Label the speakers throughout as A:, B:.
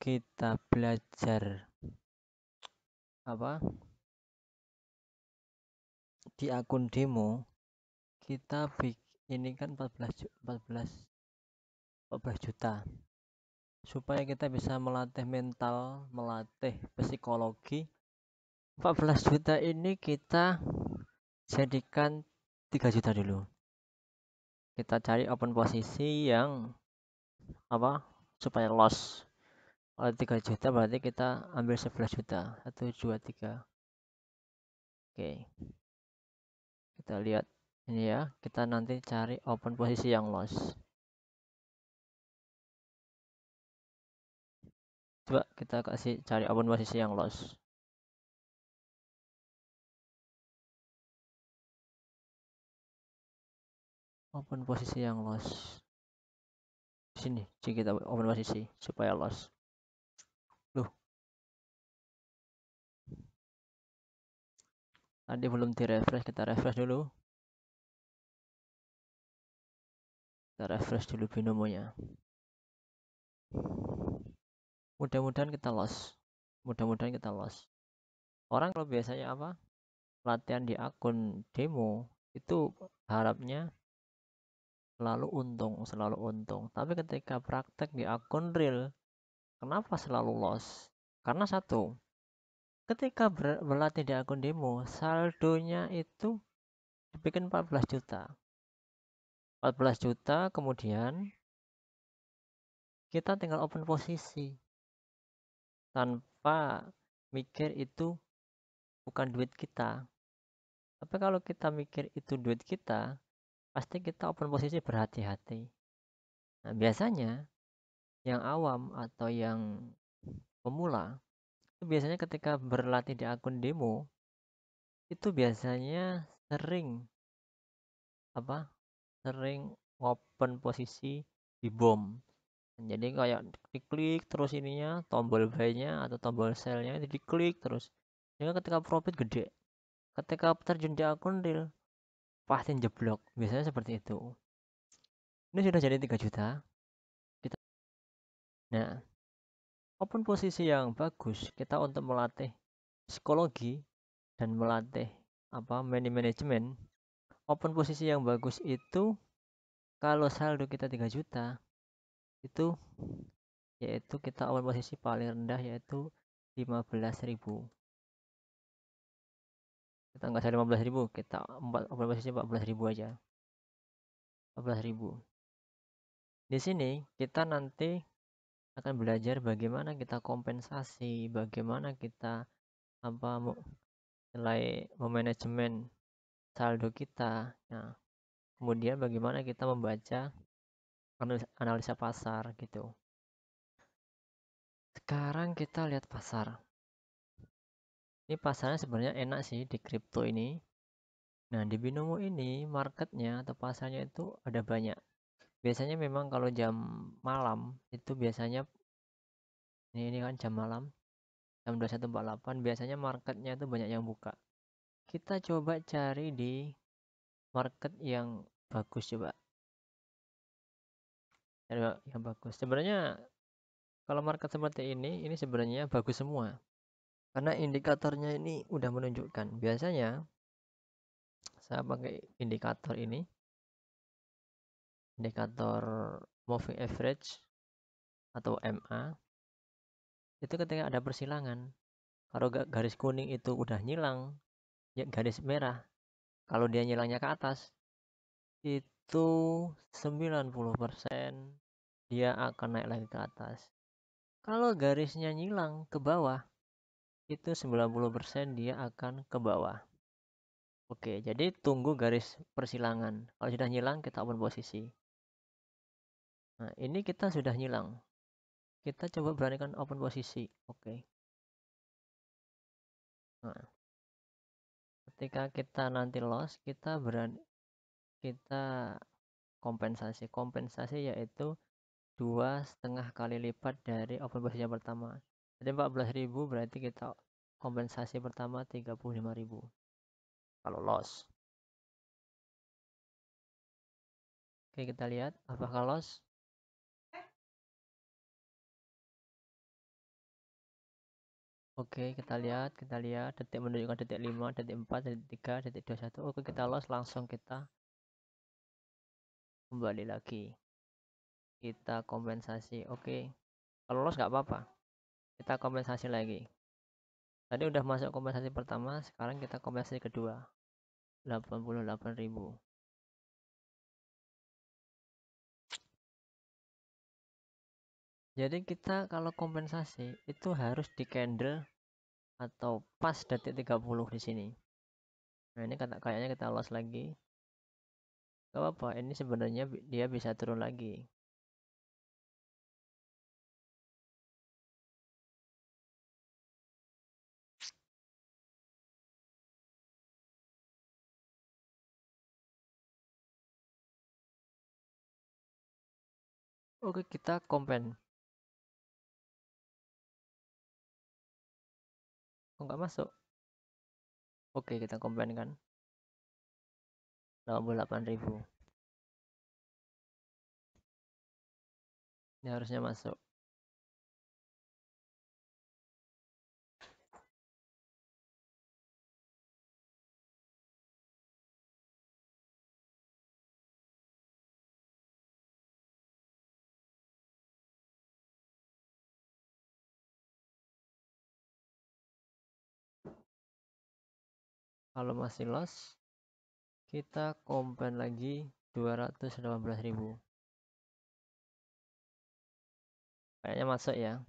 A: kita belajar apa di akun demo, kita ini kan 14 juta, supaya kita bisa melatih mental, melatih psikologi. 14 juta ini kita jadikan 3 juta dulu. Kita cari open posisi yang apa supaya loss. Kalau 3 juta berarti kita ambil 11 juta. 1, 2, 3. Oke. Kita lihat ini ya. Kita nanti cari open posisi yang loss. Coba kita kasih cari open posisi yang loss. Open posisi yang loss. Sini, kita open posisi supaya loss. Loh. Tadi belum di-refresh, kita refresh dulu. Kita refresh dulu binomonya. Mudah-mudahan kita loss. Mudah-mudahan kita loss. Orang kalau biasanya apa? Latihan di akun demo itu harapnya selalu untung. Tapi ketika praktek di akun real, kenapa selalu loss? Karena satu, ketika berlatih di akun demo, saldonya itu dibikin 14 juta. 14 juta, kemudian kita tinggal open posisi. Tanpa mikir itu bukan duit kita. Tapi kalau kita mikir itu duit kita, pasti kita open posisi berhati-hati. Nah, biasanya yang awam atau yang pemula itu biasanya ketika berlatih di akun demo itu biasanya sering open posisi di bom. Jadi kayak diklik terus ininya tombol buy-nya atau tombol sell-nya itu diklik terus. Sehingga ketika profit gede, ketika terjun di akun real pasti jeblok. Biasanya seperti itu. Ini sudah jadi 3 juta. Nah, open posisi yang bagus kita untuk melatih psikologi dan melatih money management. Open posisi yang bagus itu kalau saldo kita 3 juta itu yaitu kita open posisi paling rendah yaitu 15.000. Kita nggak usah 15.000, kita open posisi 14.000 aja. 14.000. Di sini kita nanti akan belajar bagaimana kita kompensasi, bagaimana kita nilai memanajemen saldo kita. Nah, kemudian bagaimana kita membaca analisa pasar gitu. Sekarang kita lihat pasar. Ini pasarnya sebenarnya enak sih di kripto ini. Nah, di binomo ini marketnya atau pasarnya itu ada banyak. Biasanya memang kalau jam malam itu biasanya ini kan jam malam jam 21.48 biasanya marketnya itu banyak yang buka. Kita coba cari di market yang bagus coba. Cari yang bagus. Sebenarnya kalau market seperti ini sebenarnya bagus semua. Karena indikatornya ini udah menunjukkan. Biasanya saya pakai indikator ini. Indikator moving average atau MA. Itu ketika ada persilangan. Kalau garis kuning itu udah nyilang, ya garis merah. Kalau dia nyilangnya ke atas, itu 90% dia akan naik lagi ke atas. Kalau garisnya nyilang ke bawah, itu 90% dia akan ke bawah. Oke, jadi tunggu garis persilangan. Kalau sudah nyilang, kita open posisi. Nah, ini kita sudah nyilang. Kita coba beranikan open posisi. Oke. Nah, ketika kita nanti loss, kita kompensasi. Kompensasi yaitu 2,5 kali lipat dari open posisi yang pertama. Jadi 14.000 berarti kita kompensasi pertama 35.000 kalau loss. Oke, kita lihat apakah loss. Oke, kita lihat detik menunjukkan detik 5, detik 4, detik 3, detik 21. Oke, kita loss, langsung kita kembali lagi. Kita kompensasi. Oke. Kalau loss nggak apa-apa. Kita kompensasi lagi. Tadi udah masuk kompensasi pertama, sekarang kita kompensasi kedua. 88.000. Jadi kita kalau kompensasi itu harus di candle atau pas detik 30 di sini. Nah, ini kayaknya kita loss lagi. Gak apa-apa, ini sebenarnya dia bisa turun lagi. Oke, kita kompen. Kok nggak masuk? Oke, kita kompen kan. 88.000. Ini harusnya masuk. Kalau masih loss, kita kompen lagi 218.000. Kayaknya masuk ya.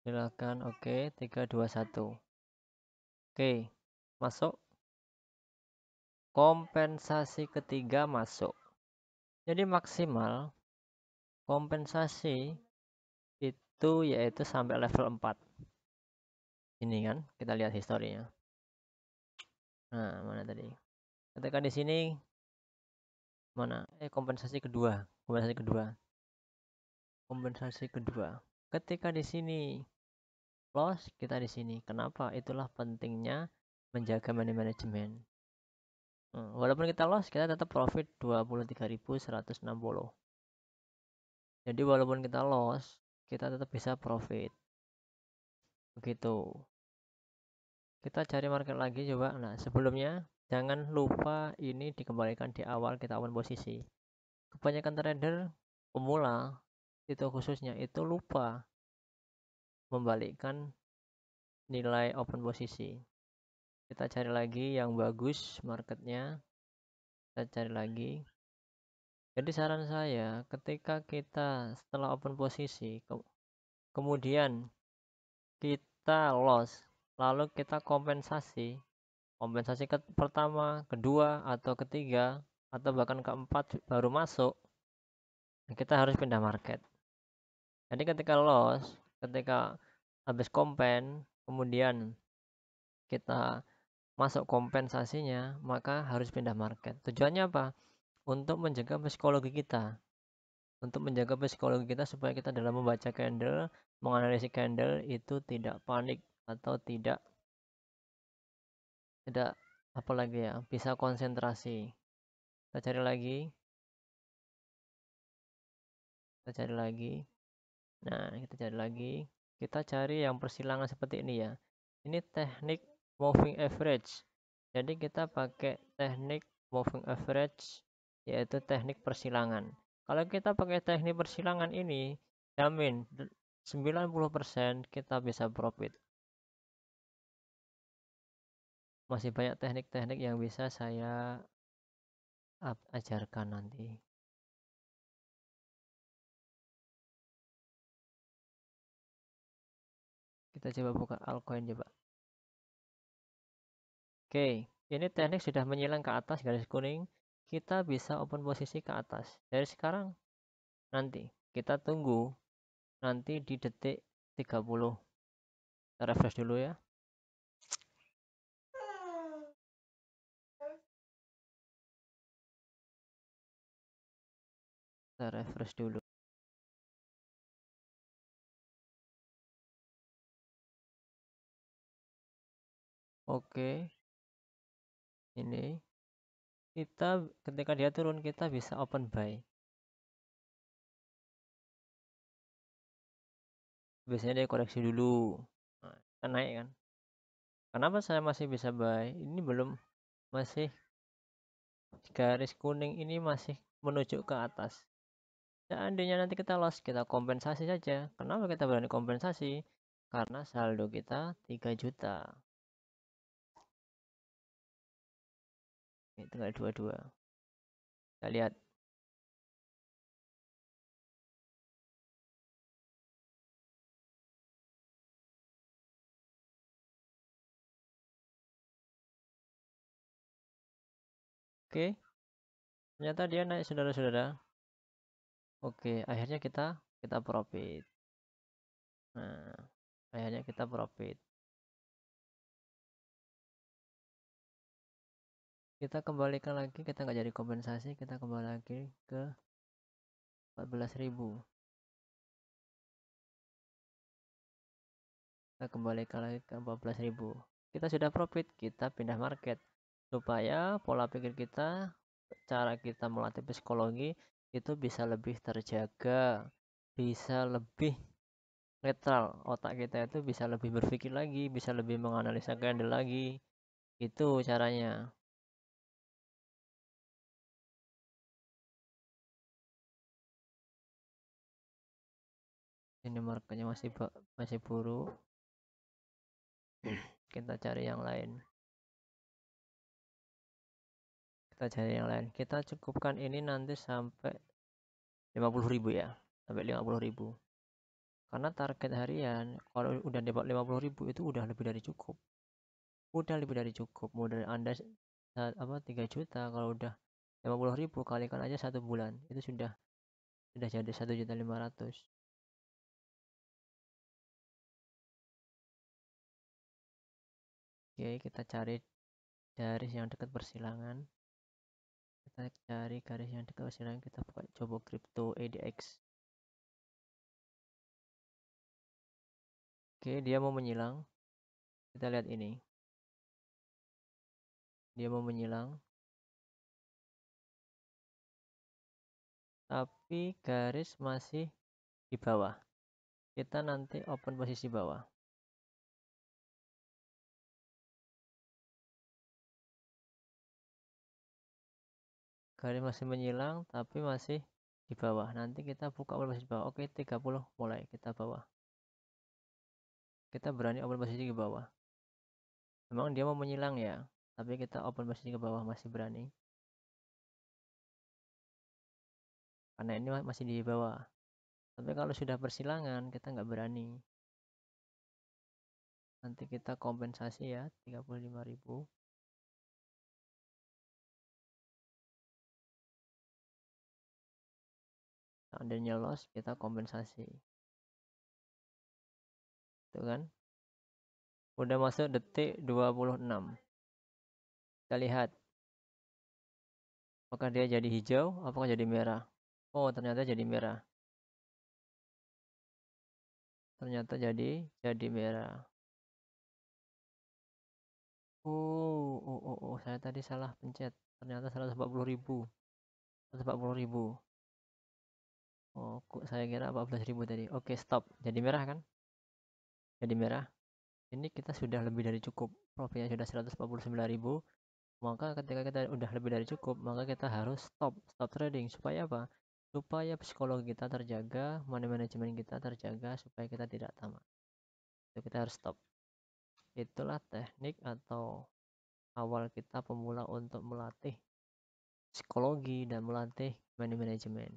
A: Silakan. Oke, 321. Oke, masuk. Kompensasi ketiga masuk. Jadi maksimal kompensasi itu yaitu sampai level 4. Ini kan, kita lihat historinya. Nah, mana tadi? Ketika di sini mana? Kompensasi kedua. Kompensasi kedua. Kompensasi kedua. Ketika di sini loss, kita di sini. Kenapa? Itulah pentingnya menjaga money management. Walaupun kita loss, kita tetap profit 23.160. Jadi walaupun kita loss, kita tetap bisa profit. Begitu. Kita cari market lagi coba. Nah, sebelumnya jangan lupa ini dikembalikan di awal kita open posisi. Kebanyakan trader pemula itu khususnya itu lupa membalikkan nilai open posisi. Kita cari lagi yang bagus marketnya. Kita cari lagi. Jadi saran saya ketika kita setelah open posisi kemudian kita loss lalu kita kompensasi pertama, kedua atau ketiga atau bahkan keempat baru masuk, kita harus pindah market. Jadi ketika loss, ketika habis kompen kemudian kita masuk kompensasinya, maka harus pindah market. Tujuannya apa? Untuk menjaga psikologi kita. Untuk menjaga psikologi kita supaya kita dalam membaca candle, menganalisis candle itu tidak panik atau tidak apa lagi ya, bisa konsentrasi. Kita cari lagi. Kita cari lagi. Nah, kita cari lagi. Kita cari yang persilangan seperti ini ya. Ini teknik moving average. Jadi kita pakai teknik moving average yaitu teknik persilangan. Kalau kita pakai teknik persilangan ini, jamin 90% kita bisa profit. Masih banyak teknik-teknik yang bisa saya ajarkan nanti. Kita coba buka altcoin coba. Oke, ini teknik sudah menyilang ke atas garis kuning. Kita bisa open posisi ke atas. Dari sekarang nanti kita tunggu nanti di detik 30. Kita refresh dulu ya. Kita refresh dulu. Oke. Ini kita ketika dia turun kita bisa open buy. biasanya dia koreksi dulu. Nah, kan naik kan. Kenapa saya masih bisa buy? Ini belum, masih garis kuning ini masih menunjuk ke atas. Seandainya nanti kita loss, kita kompensasi saja. Kenapa kita berani kompensasi? Karena saldo kita 3 juta. Ini tinggal 22. Kita lihat. Oke, ternyata dia naik saudara-saudara. Oke, akhirnya kita profit. Nah, akhirnya kita profit. Kita kembalikan lagi, kita nggak jadi kompensasi, kita kembali lagi ke 14.000. Kita kembalikan lagi ke 14.000. Kita sudah profit, kita pindah market supaya pola pikir kita, cara kita melatih psikologi itu bisa lebih terjaga, bisa lebih netral. Otak kita itu bisa lebih berpikir lagi, bisa lebih menganalisa candle lagi. Itu caranya. Ini marketnya masih buruk. Kita cari yang lain. Kita cukupkan ini nanti sampai 50.000 ya, sampai 50.000. Karena target harian kalau udah dapat 50.000 itu udah lebih dari cukup. Modal Anda 3 juta, kalau udah 50.000 kalikan aja 1 bulan, itu sudah jadi 1.500.000. Oke, kita cari garis yang dekat persilangan. Kita buka coba crypto ADX. Oke, dia mau menyilang. Kita lihat ini. Dia mau menyilang. Tapi garis masih di bawah. Kita nanti open posisi bawah. Garis masih menyilang tapi masih di bawah. Nanti kita buka open posisi bawah. Oke, 30 mulai kita bawah. Kita berani open posisi ke bawah. Memang dia mau menyilang ya, tapi kita open posisi ke bawah masih berani. Karena ini masih di bawah. Tapi kalau sudah persilangan kita nggak berani. Nanti kita kompensasi ya 35.000. Seandainya loss kita kompensasi. Itu kan. Udah masuk detik 26. Kita lihat apakah dia jadi hijau, apakah jadi merah. Oh, ternyata jadi merah. Ternyata jadi merah. Saya tadi salah pencet. Ternyata 140.000. 140.000. Oh, kok saya kira 14.000 tadi. Oke, stop. Jadi merah kan? Jadi merah. Ini kita sudah lebih dari cukup. Profitnya sudah 149.000. Maka ketika kita udah lebih dari cukup, maka kita harus stop trading. Supaya apa? Supaya psikologi kita terjaga, money management kita terjaga, supaya kita tidak tamat. Itu kita harus stop. Itulah teknik atau awal kita pemula untuk melatih psikologi dan melatih money management.